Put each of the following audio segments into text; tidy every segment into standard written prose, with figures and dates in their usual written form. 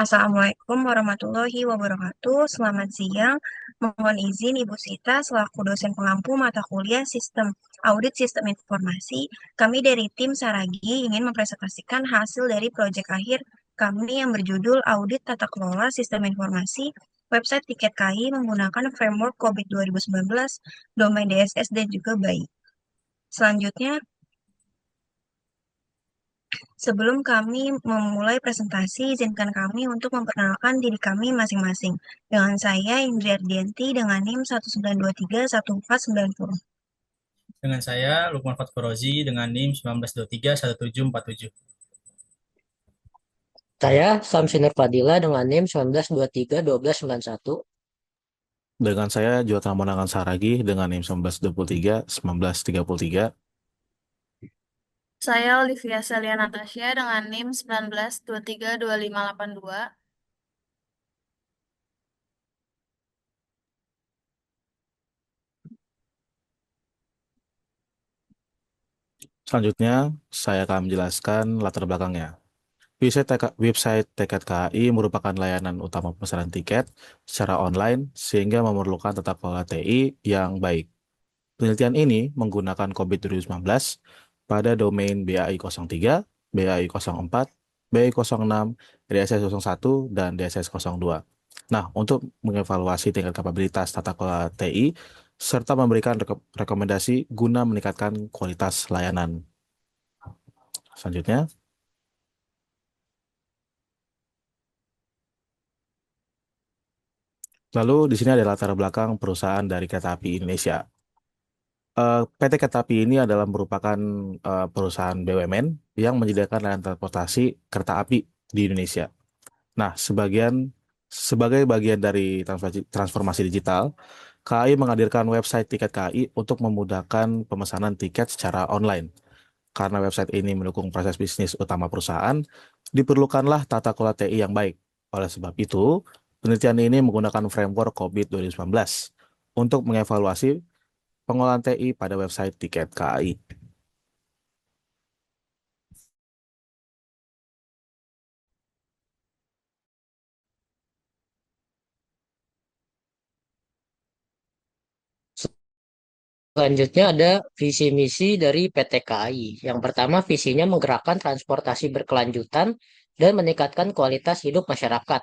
Assalamualaikum warahmatullahi wabarakatuh. Selamat siang. Mohon izin Ibu Sita selaku dosen pengampu mata kuliah Sistem Audit Sistem Informasi. Kami dari tim Saragi ingin mempresentasikan hasil dari proyek akhir kami yang berjudul Audit Tata Kelola Sistem Informasi Website Tiket KAI menggunakan framework COVID 2019, domain DSS dan juga BAI. Selanjutnya, sebelum kami memulai presentasi, izinkan kami untuk memperkenalkan diri kami masing-masing. Dengan saya, Indri Ardianti, dengan NIM 1923149. Dengan saya, Lukman Fatforozi dengan NIM 19231747. Saya Samsinur Fadila dengan NIM 19231291. Dengan saya Jota Monangan Saragi dengan NIM 1923 1933. Saya Olivia Celia Natasha dengan NIM 19232582. Selanjutnya, saya akan menjelaskan latar belakangnya. Website Tiket KAI merupakan layanan utama pemesanan tiket secara online sehingga memerlukan tata kelola TI yang baik. Penelitian ini menggunakan COVID 2019 pada domain BAI03, BAI04, BAI06, DSS01, dan DSS02. Nah, untuk mengevaluasi tingkat kapabilitas tata kelola TI serta memberikan rekomendasi guna meningkatkan kualitas layanan. Selanjutnya, lalu di sini ada latar belakang perusahaan dari Kereta Api Indonesia. PT Kereta Api ini adalah merupakan perusahaan BUMN yang menyediakan layanan transportasi kereta api di Indonesia. Nah, sebagai bagian dari transformasi digital, KAI menghadirkan website tiket KAI untuk memudahkan pemesanan tiket secara online. Karena website ini mendukung proses bisnis utama perusahaan, diperlukanlah tata kelola TI yang baik. Oleh sebab itu, penelitian ini menggunakan framework COVID 2019 untuk mengevaluasi pengelolaan TI pada website tiket KAI. Selanjutnya ada visi misi dari PT KAI. Yang pertama, visinya menggerakkan transportasi berkelanjutan dan meningkatkan kualitas hidup masyarakat.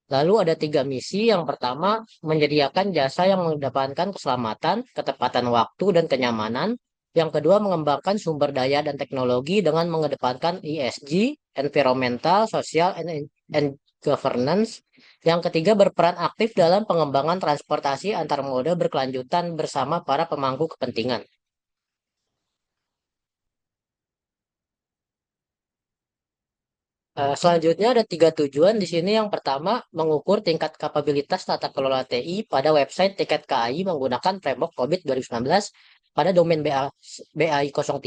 Lalu ada 3 misi. Yang pertama, menyediakan jasa yang mengedepankan keselamatan, ketepatan waktu, dan kenyamanan. Yang kedua, mengembangkan sumber daya dan teknologi dengan mengedepankan ESG, environmental, social, and governance. Yang ketiga, berperan aktif dalam pengembangan transportasi antar moda berkelanjutan bersama para pemangku kepentingan. Selanjutnya ada 3 tujuan di sini. Yang pertama, mengukur tingkat kapabilitas tata kelola TI pada website tiket KAI menggunakan framework COVID 2019 pada domain BAI03,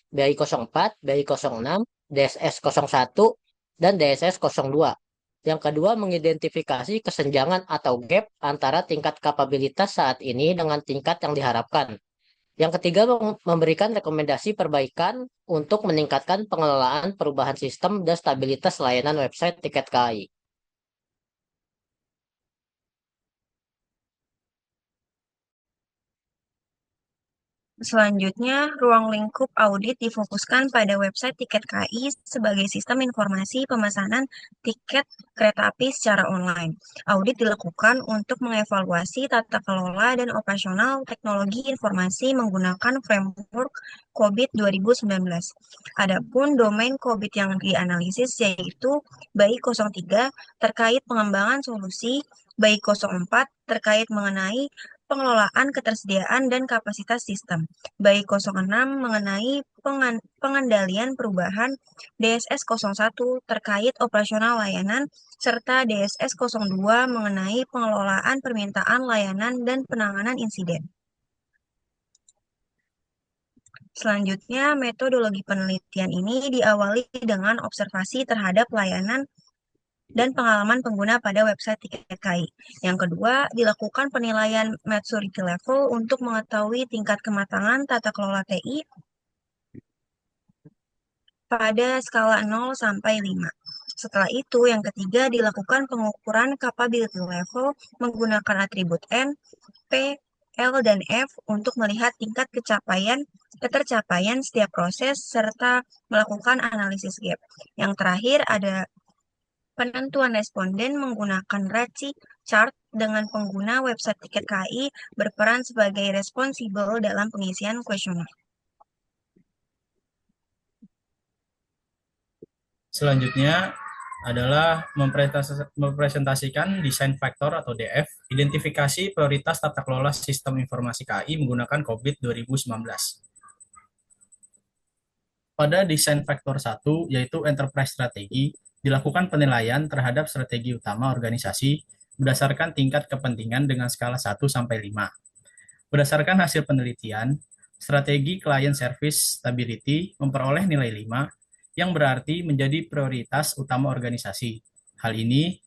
BAI04, BAI06, DSS01, dan DSS02. Yang kedua, mengidentifikasi kesenjangan atau gap antara tingkat kapabilitas saat ini dengan tingkat yang diharapkan. Yang ketiga, memberikan rekomendasi perbaikan untuk meningkatkan pengelolaan perubahan sistem dan stabilitas layanan website tiket KAI. Selanjutnya, ruang lingkup audit difokuskan pada website tiket KAI sebagai sistem informasi pemesanan tiket kereta api secara online. Audit dilakukan untuk mengevaluasi tata kelola dan operasional teknologi informasi menggunakan framework COVID 2019. Adapun domain COVID yang dianalisis yaitu BAI03 terkait pengembangan solusi, BAI04 terkait mengenai pengelolaan ketersediaan dan kapasitas sistem. Baik 06 mengenai pengendalian perubahan, DSS 01 terkait operasional layanan, serta DSS 02 mengenai pengelolaan permintaan layanan dan penanganan insiden. Selanjutnya, metodologi penelitian ini diawali dengan observasi terhadap layanan dan pengalaman pengguna pada website tiket KAI. Yang kedua, dilakukan penilaian maturity level untuk mengetahui tingkat kematangan tata kelola TI pada skala 0 sampai 5. Setelah itu, yang ketiga dilakukan pengukuran capability level menggunakan atribut N, P, L, dan F untuk melihat tingkat ketercapaian setiap proses serta melakukan analisis gap. Yang terakhir ada penentuan responden menggunakan RACI chart dengan pengguna website tiket KAI berperan sebagai responsibel dalam pengisian kuesioner. Selanjutnya adalah mempresentasikan desain faktor atau DF, identifikasi prioritas tata kelola sistem informasi KAI menggunakan COVID 2019. Pada desain faktor 1, yaitu enterprise strategi, dilakukan penilaian terhadap strategi utama organisasi berdasarkan tingkat kepentingan dengan skala 1 sampai 5. Berdasarkan hasil penelitian, strategi client service stability memperoleh nilai 5 yang berarti menjadi prioritas utama organisasi. Hal ini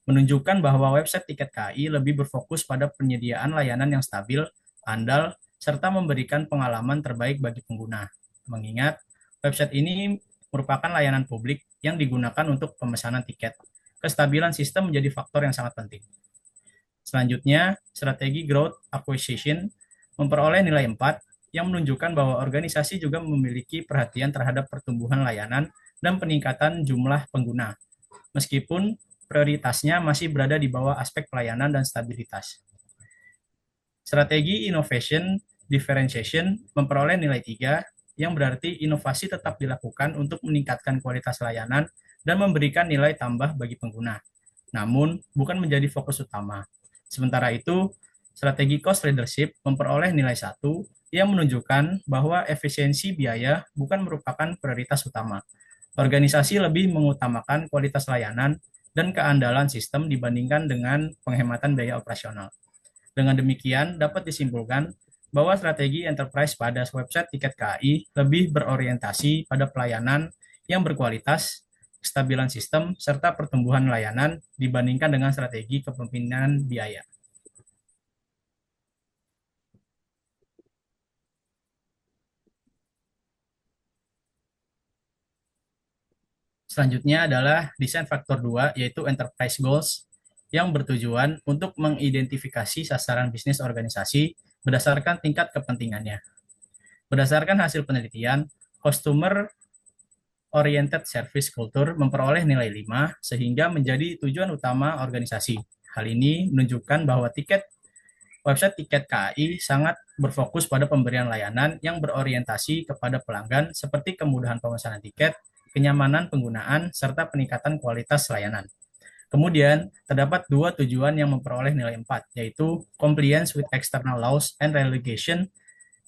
menunjukkan bahwa website tiket KAI lebih berfokus pada penyediaan layanan yang stabil, andal, serta memberikan pengalaman terbaik bagi pengguna. Mengingat website ini merupakan layanan publik yang digunakan untuk pemesanan tiket, kestabilan sistem menjadi faktor yang sangat penting. Selanjutnya, strategi growth acquisition memperoleh nilai 4 yang menunjukkan bahwa organisasi juga memiliki perhatian terhadap pertumbuhan layanan dan peningkatan jumlah pengguna, meskipun prioritasnya masih berada di bawah aspek pelayanan dan stabilitas. Strategi innovation differentiation memperoleh nilai 3 yang berarti inovasi tetap dilakukan untuk meningkatkan kualitas layanan dan memberikan nilai tambah bagi pengguna, namun bukan menjadi fokus utama. Sementara itu, strategi cost leadership memperoleh nilai 1 yang menunjukkan bahwa efisiensi biaya bukan merupakan prioritas utama. Organisasi lebih mengutamakan kualitas layanan dan keandalan sistem dibandingkan dengan penghematan biaya operasional. Dengan demikian, dapat disimpulkan bahwa strategi enterprise pada website tiket KAI lebih berorientasi pada pelayanan yang berkualitas, kestabilan sistem, serta pertumbuhan layanan dibandingkan dengan strategi kepemimpinan biaya. Selanjutnya adalah desain faktor 2, yaitu enterprise goals, yang bertujuan untuk mengidentifikasi sasaran bisnis organisasi berdasarkan tingkat kepentingannya. Berdasarkan hasil penelitian, customer oriented service culture memperoleh nilai 5 sehingga menjadi tujuan utama organisasi. Hal ini menunjukkan bahwa website tiket KAI sangat berfokus pada pemberian layanan yang berorientasi kepada pelanggan seperti kemudahan pemesanan tiket, kenyamanan penggunaan, serta peningkatan kualitas layanan. Kemudian, terdapat 2 tujuan yang memperoleh nilai 4, yaitu compliance with external laws and regulation,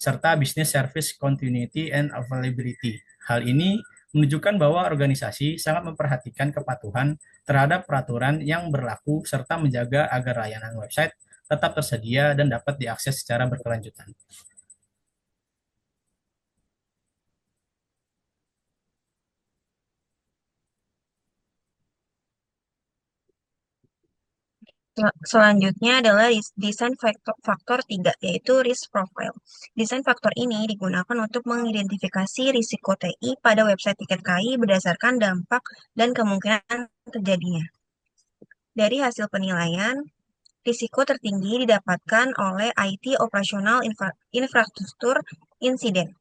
serta business service continuity and availability. Hal ini menunjukkan bahwa organisasi sangat memperhatikan kepatuhan terhadap peraturan yang berlaku serta menjaga agar layanan website tetap tersedia dan dapat diakses secara berkelanjutan. Selanjutnya adalah desain faktor 3, yaitu risk profile. Desain faktor ini digunakan untuk mengidentifikasi risiko TI pada website tiket KAI berdasarkan dampak dan kemungkinan terjadinya. Dari hasil penilaian, risiko tertinggi didapatkan oleh IT operasional infrastruktur insiden,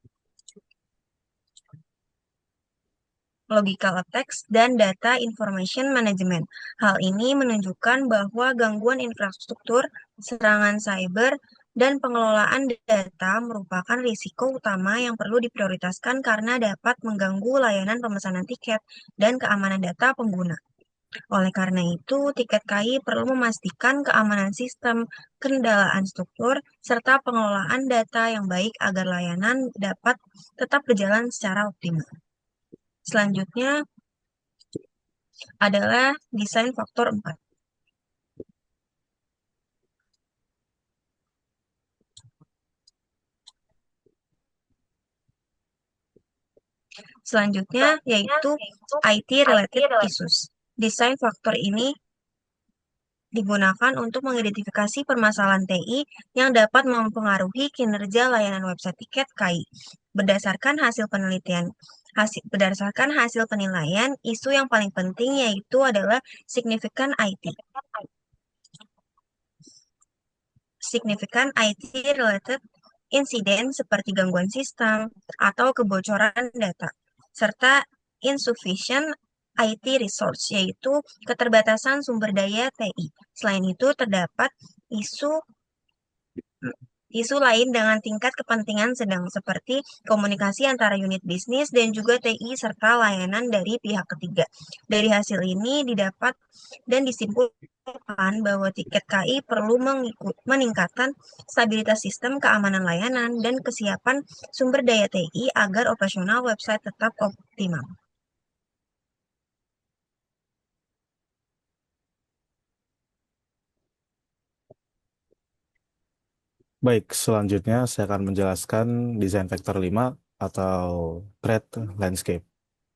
logical attacks, dan data information management. Hal ini menunjukkan bahwa gangguan infrastruktur, serangan cyber, dan pengelolaan data merupakan risiko utama yang perlu diprioritaskan karena dapat mengganggu layanan pemesanan tiket dan keamanan data pengguna. Oleh karena itu, tiket KAI perlu memastikan keamanan sistem, kendalian struktur, serta pengelolaan data yang baik agar layanan dapat tetap berjalan secara optimal. Selanjutnya adalah desain faktor 4. Selanjutnya yaitu IT related issues. Desain faktor ini digunakan untuk mengidentifikasi permasalahan TI yang dapat mempengaruhi kinerja layanan website tiket KAI. Berdasarkan hasil penelitian, Berdasarkan hasil penilaian, isu yang paling penting yaitu adalah signifikan IT. Signifikan IT-related insiden seperti gangguan sistem atau kebocoran data, serta insufficient IT resource, yaitu keterbatasan sumber daya TI. Selain itu, terdapat isu isu lain dengan tingkat kepentingan sedang seperti komunikasi antara unit bisnis dan juga TI serta layanan dari pihak ketiga. Dari hasil ini didapat dan disimpulkan bahwa tiket KI perlu meningkatkan stabilitas sistem keamanan layanan dan kesiapan sumber daya TI agar operasional website tetap optimal. Baik, selanjutnya saya akan menjelaskan desain vektor 5 atau threat landscape.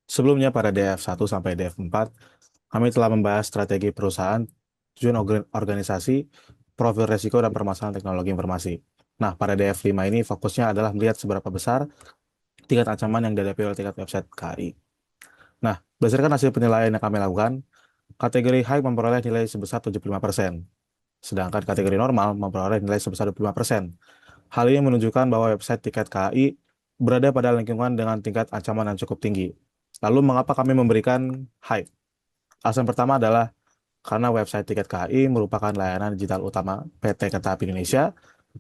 Sebelumnya pada DF1 sampai DF4, kami telah membahas strategi perusahaan, tujuan organisasi, profil resiko, dan permasalahan teknologi informasi. Nah, pada DF5 ini fokusnya adalah melihat seberapa besar tingkat ancaman yang dihadapi oleh tingkat website KI. Nah, berdasarkan hasil penilaian yang kami lakukan, kategori high memperoleh nilai sebesar 75%, sedangkan kategori normal memperoleh nilai sebesar 25%. Hal ini menunjukkan bahwa website tiket KI berada pada lingkungan dengan tingkat ancaman yang cukup tinggi. Lalu, mengapa kami memberikan high? Alasan pertama adalah karena website tiket KI merupakan layanan digital utama PT Kereta Api Indonesia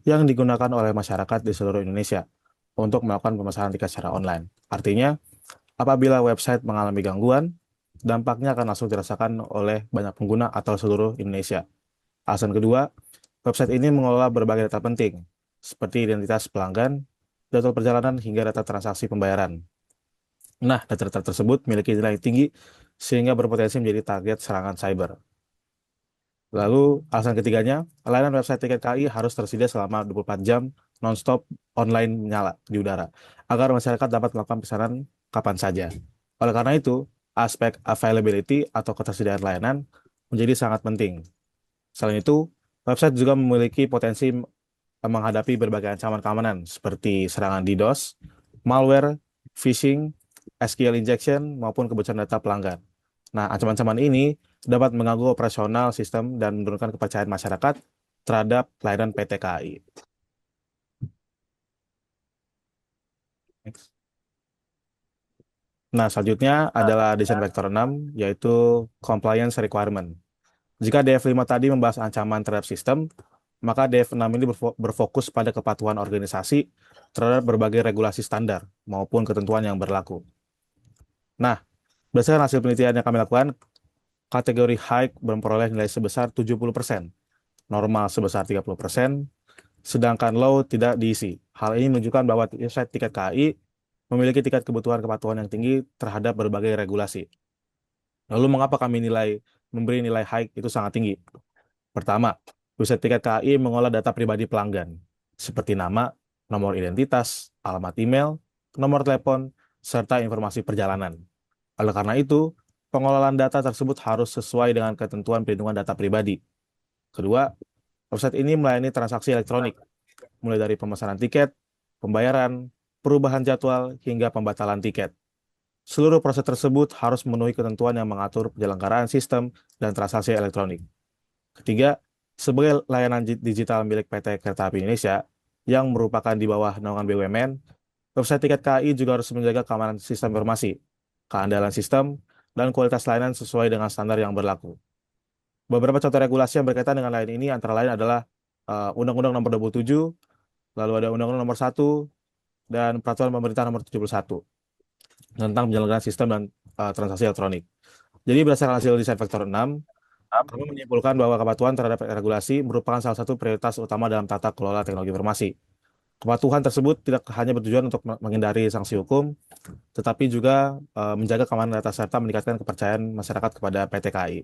yang digunakan oleh masyarakat di seluruh Indonesia untuk melakukan pemesanan tiket secara online. Artinya, apabila website mengalami gangguan, dampaknya akan langsung dirasakan oleh banyak pengguna atau seluruh Indonesia. Alasan kedua, website ini mengelola berbagai data penting, seperti identitas pelanggan, data perjalanan, hingga data transaksi pembayaran. Nah, data-data tersebut memiliki nilai tinggi sehingga berpotensi menjadi target serangan cyber. Lalu, alasan ketiganya, layanan website tiket KI harus tersedia selama 24 jam non-stop online menyala di udara, agar masyarakat dapat melakukan pesanan kapan saja. Oleh karena itu, aspek availability atau ketersediaan layanan menjadi sangat penting. Selain itu, website juga memiliki potensi menghadapi berbagai ancaman keamanan seperti serangan DDoS, malware, phishing, SQL injection, maupun kebocoran data pelanggan. Nah, ancaman-ancaman ini dapat mengganggu operasional sistem dan menurunkan kepercayaan masyarakat terhadap layanan PT KAI. Next. Nah, selanjutnya adalah desain vektor 6, yaitu compliance requirement. Jika DF5 tadi membahas ancaman terhadap sistem, maka DF6 ini berfokus pada kepatuhan organisasi terhadap berbagai regulasi standar maupun ketentuan yang berlaku. Nah, berdasarkan hasil penelitian yang kami lakukan, kategori high memperoleh nilai sebesar 70%, normal sebesar 30%, sedangkan low tidak diisi. Hal ini menunjukkan bahwa website tiket KAI memiliki tingkat kebutuhan kepatuhan yang tinggi terhadap berbagai regulasi. Lalu mengapa kami memberi nilai high itu sangat tinggi? Pertama, website tiket KAI mengolah data pribadi pelanggan, seperti nama, nomor identitas, alamat email, nomor telepon, serta informasi perjalanan. Oleh karena itu, pengelolaan data tersebut harus sesuai dengan ketentuan perlindungan data pribadi. Kedua, website ini melayani transaksi elektronik, mulai dari pemesanan tiket, pembayaran, perubahan jadwal, hingga pembatalan tiket. Seluruh proses tersebut harus memenuhi ketentuan yang mengatur penyelenggaraan sistem dan transaksi elektronik. Ketiga, sebagai layanan digital milik PT Kereta Api Indonesia yang merupakan di bawah naungan BUMN, website tiket KAI juga harus menjaga keamanan sistem informasi, keandalan sistem, dan kualitas layanan sesuai dengan standar yang berlaku. Beberapa contoh regulasi yang berkaitan dengan layanan ini antara lain adalah Undang-Undang Nomor 27, lalu ada Undang-Undang Nomor 1, dan Peraturan Pemerintah Nomor 71 tentang penyelenggaraan sistem dan transaksi elektronik. Jadi berdasarkan hasil desain vektor 6, kami menyimpulkan bahwa kepatuhan terhadap regulasi merupakan salah satu prioritas utama dalam tata kelola teknologi informasi. Kepatuhan tersebut tidak hanya bertujuan untuk menghindari sanksi hukum, tetapi juga menjaga keamanan data serta meningkatkan kepercayaan masyarakat kepada PT KAI.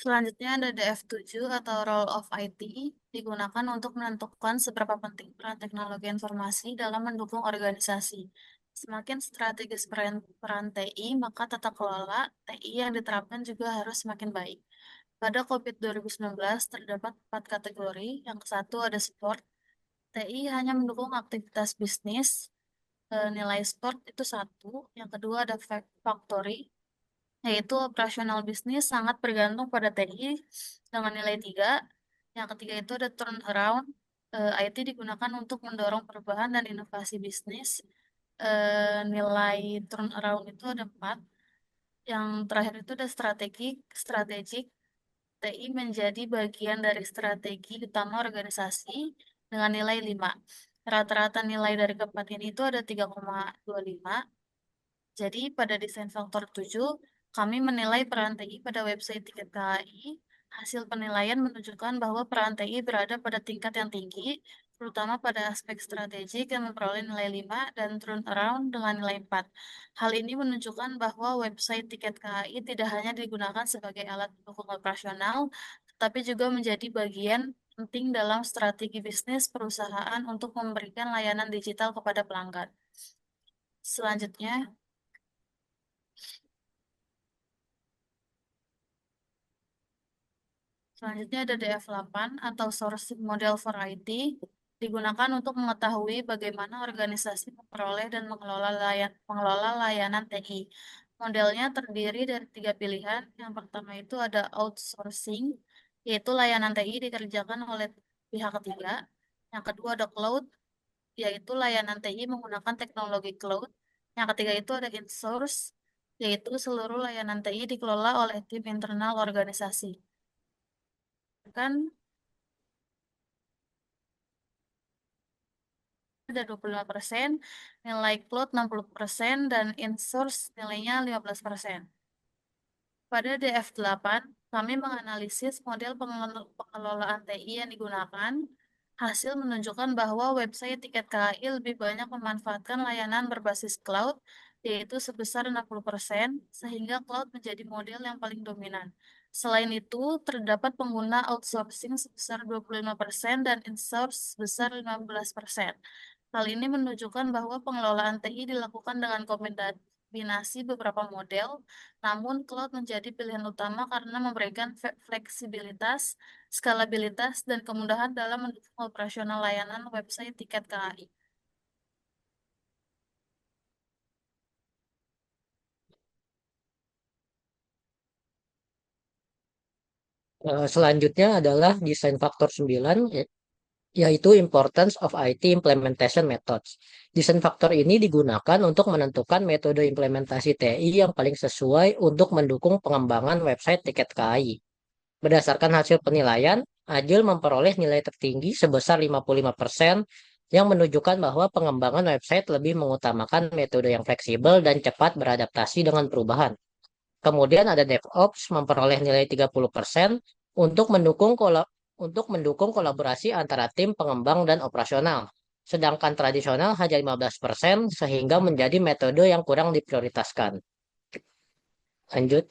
Selanjutnya ada DF7 atau Role of IT, digunakan untuk menentukan seberapa penting peran teknologi informasi dalam mendukung organisasi. Semakin strategis peran TI, maka tata kelola TI yang diterapkan juga harus semakin baik. Pada COVID 2019 terdapat 4 kategori. Yang satu ada support, TI hanya mendukung aktivitas bisnis, nilai sport itu 1. Yang kedua ada factory, yaitu operasional bisnis sangat bergantung pada TI dengan nilai 3. Yang ketiga itu ada turnaround, IT digunakan untuk mendorong perubahan dan inovasi bisnis. Nilai turnaround itu ada 4. Yang terakhir itu ada strategik. TI menjadi bagian dari strategi utama organisasi dengan nilai 5. Rata-rata nilai dari keempat ini itu ada 3,25. Jadi pada desain faktor 7, kami menilai peran TI pada website Tiket KAI. Hasil penilaian menunjukkan bahwa peran TI berada pada tingkat yang tinggi, terutama pada aspek strategik yang memperoleh nilai 5 dan turnaround dengan nilai 4. Hal ini menunjukkan bahwa website Tiket KAI tidak hanya digunakan sebagai alat pendukung operasional, tetapi juga menjadi bagian penting dalam strategi bisnis perusahaan untuk memberikan layanan digital kepada pelanggan. Selanjutnya, ada DF8 atau Sourcing Model for IT, digunakan untuk mengetahui bagaimana organisasi memperoleh dan mengelola layanan TI. Modelnya terdiri dari 3 pilihan. Yang pertama itu ada outsourcing, yaitu layanan TI dikerjakan oleh pihak ketiga. Yang kedua ada cloud, yaitu layanan TI menggunakan teknologi cloud. Yang ketiga itu ada insource, yaitu seluruh layanan TI dikelola oleh tim internal organisasi. Kan ada 25%, nilai cloud 60%, dan in-source nilainya 15%. Pada DF8, kami menganalisis model pengelolaan TI yang digunakan. Hasil menunjukkan bahwa website Tiket KAI lebih banyak memanfaatkan layanan berbasis cloud, yaitu sebesar 60%, sehingga cloud menjadi model yang paling dominan. Selain itu, terdapat pengguna outsourcing sebesar 25% dan in-source sebesar 15%. Hal ini menunjukkan bahwa pengelolaan TI dilakukan dengan kombinasi beberapa model, namun cloud menjadi pilihan utama karena memberikan fleksibilitas, skalabilitas, dan kemudahan dalam mendukung operasional layanan website Tiket KAI. Selanjutnya adalah desain faktor 9, yaitu Importance of IT Implementation Methods. Desain faktor ini digunakan untuk menentukan metode implementasi TI yang paling sesuai untuk mendukung pengembangan website Tiket KAI. Berdasarkan hasil penilaian, Agile memperoleh nilai tertinggi sebesar 55%, yang menunjukkan bahwa pengembangan website lebih mengutamakan metode yang fleksibel dan cepat beradaptasi dengan perubahan. Kemudian ada DevOps memperoleh nilai 30% untuk mendukung kolaborasi antara tim pengembang dan operasional. Sedangkan tradisional hanya 15% sehingga menjadi metode yang kurang diprioritaskan. Lanjut.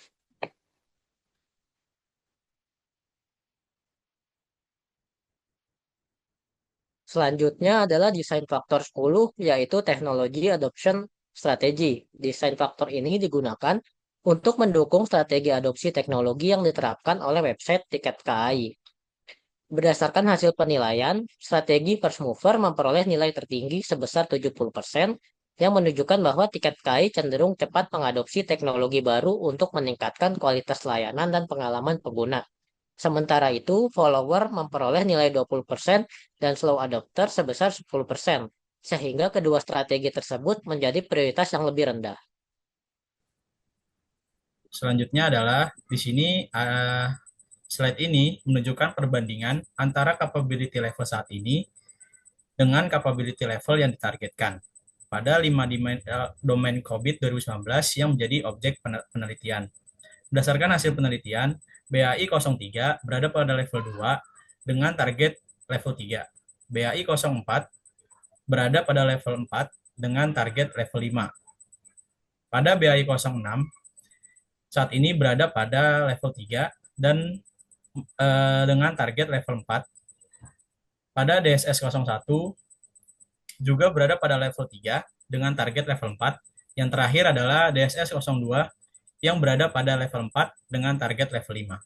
Selanjutnya adalah desain faktor 10, yaitu teknologi adoption strategi. Desain faktor ini digunakan untuk mendukung strategi adopsi teknologi yang diterapkan oleh website Tiket KAI. Berdasarkan hasil penilaian, strategi first mover memperoleh nilai tertinggi sebesar 70%, yang menunjukkan bahwa Tiket KAI cenderung cepat mengadopsi teknologi baru untuk meningkatkan kualitas layanan dan pengalaman pengguna. Sementara itu, follower memperoleh nilai 20% dan slow adopter sebesar 10%, sehingga kedua strategi tersebut menjadi prioritas yang lebih rendah. Selanjutnya adalah di sini slide ini menunjukkan perbandingan antara capability level saat ini dengan capability level yang ditargetkan pada 5 domain COVID 2019 yang menjadi objek penelitian. Berdasarkan hasil penelitian, BAI 03 berada pada level 2 dengan target level 3. BAI 04 berada pada level 4 dengan target level 5. Pada BAI 06 saat ini berada pada level 3 dan dengan target level 4. Pada DSS 01 juga berada pada level 3 dengan target level 4. Yang terakhir adalah DSS 02 yang berada pada level 4 dengan target level 5.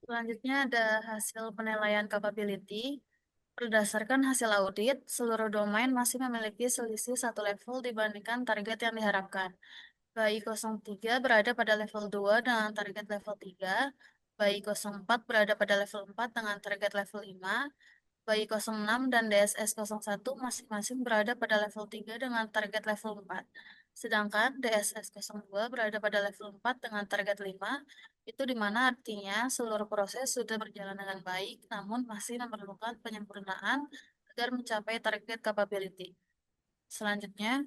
Selanjutnya ada hasil penilaian capability. Berdasarkan hasil audit, seluruh domain masih memiliki selisih satu level dibandingkan target yang diharapkan. BAI 03 berada pada level 2 dengan target level 3, BAI 04 berada pada level 4 dengan target level 5, BAI 06 dan DSS 01 masing-masing berada pada level 3 dengan target level 4. Sedangkan DSS 02 berada pada level 4 dengan target 5, itu di mana artinya seluruh proses sudah berjalan dengan baik, namun masih memerlukan penyempurnaan agar mencapai target capability. Selanjutnya,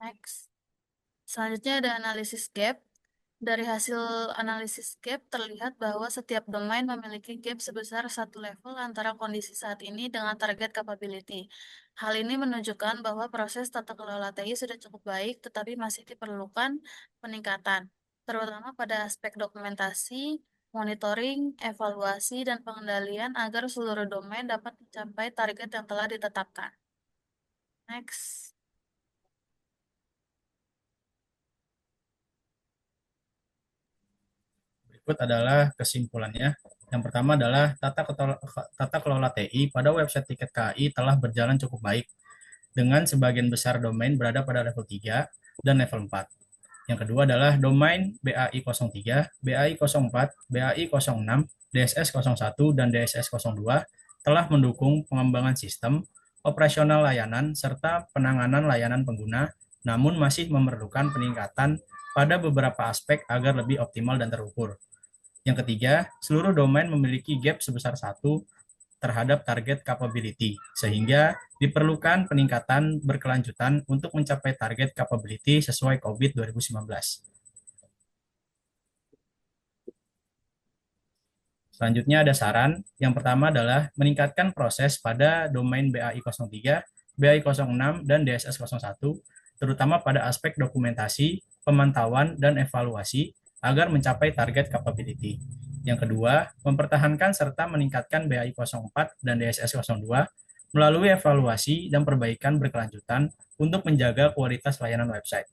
next. Selanjutnya ada analisis gap. Dari hasil analisis gap terlihat bahwa setiap domain memiliki gap sebesar satu level antara kondisi saat ini dengan target capability. Hal ini menunjukkan bahwa proses tata kelola TI sudah cukup baik, tetapi masih diperlukan peningkatan, terutama pada aspek dokumentasi, monitoring, evaluasi, dan pengendalian agar seluruh domain dapat mencapai target yang telah ditetapkan. Next. Berikut adalah kesimpulannya. Yang pertama adalah tata kelola TI pada website Tiket KAI telah berjalan cukup baik, dengan sebagian besar domain berada pada level 3 dan level 4. Yang kedua adalah domain BAI 03, BAI 04, BAI 06, DSS 01, dan DSS 02 telah mendukung pengembangan sistem, operasional layanan, serta penanganan layanan pengguna, namun masih memerlukan peningkatan pada beberapa aspek agar lebih optimal dan terukur. Yang ketiga, seluruh domain memiliki gap sebesar 1 terhadap target capability, sehingga diperlukan peningkatan berkelanjutan untuk mencapai target capability sesuai COVID 2019. Selanjutnya ada saran. Yang pertama adalah meningkatkan proses pada domain BAI 03, BAI 06, dan DSS 01, terutama pada aspek dokumentasi, pemantauan, dan evaluasi agar mencapai target capability. Yang kedua, mempertahankan serta meningkatkan BAI 04 dan DSS 02 melalui evaluasi dan perbaikan berkelanjutan untuk menjaga kualitas layanan website.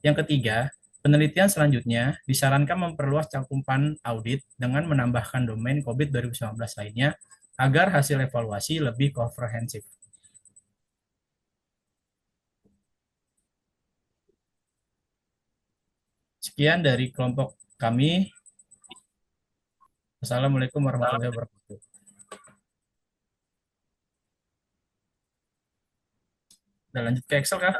Yang ketiga, penelitian selanjutnya disarankan memperluas cakupan audit dengan menambahkan domain COVID 2019 lainnya agar hasil evaluasi lebih komprehensif. Sekian dari kelompok kami. Assalamualaikum warahmatullahi wabarakatuh. Udah lanjut ke Excel kah?